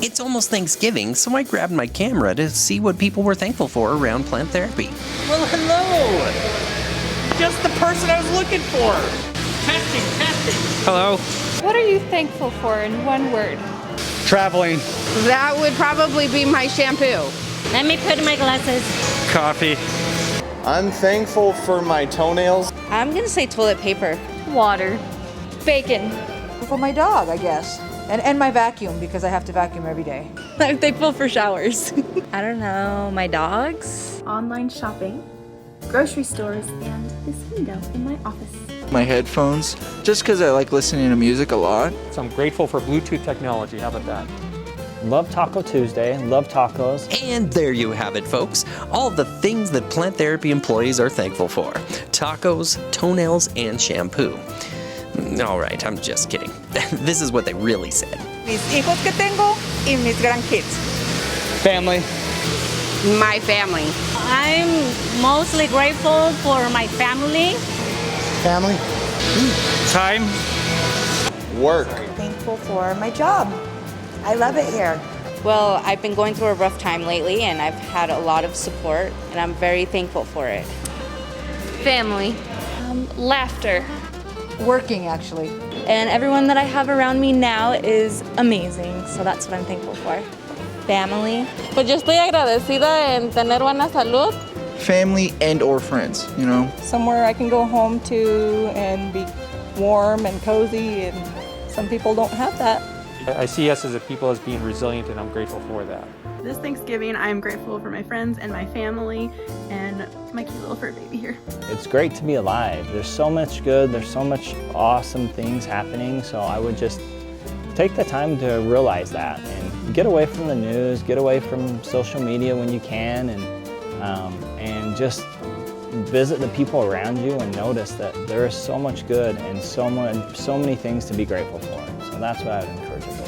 It's almost Thanksgiving, so I grabbed my camera to see what people were thankful for around plant therapy. Well, hello! Just the person I was looking for! Testing! Hello. What are you thankful for in one word? Traveling. That would probably be my shampoo. Let me put my glasses. Coffee. I'm thankful for my toenails. I'm gonna say toilet paper. Water. Bacon. For my dog, I guess. And my vacuum, because I have to vacuum every day. I'm thankful for showers. I don't know, my dogs? Online shopping, grocery stores, and this window in my office. My headphones, just because I like listening to music a lot. So I'm grateful for Bluetooth technology. How about that? Love Taco Tuesday, love tacos. And there you have it, folks. All the things that plant therapy employees are thankful for. Tacos, toenails, and shampoo. All right, I'm just kidding. This is what they really said. Mis hijos que tengo y mis grandkids. Family. My family. I'm mostly grateful for my family. Family. Time. Work. Thankful for my job. I love it here. Well, I've been going through a rough time lately and I've had a lot of support and I'm very thankful for it. Family. Laughter. Working, actually. And everyone that I have around me now is amazing, so that's what I'm thankful for. Family. Pues yo estoy agradecida en tener buena salud. Family and or friends, you know. Somewhere I can go home to and be warm and cozy, and some people don't have that. I see us as a people as being resilient, and I'm grateful for that. This Thanksgiving, I am grateful for my friends and my family and my cute little fur baby here. It's great to be alive. There's so much good, there's so much awesome things happening, so I would just take the time to realize that and get away from the news, get away from social media when you can, and just visit the people around you and notice that there is so much good and so many things to be grateful for. So that's what I would encourage you.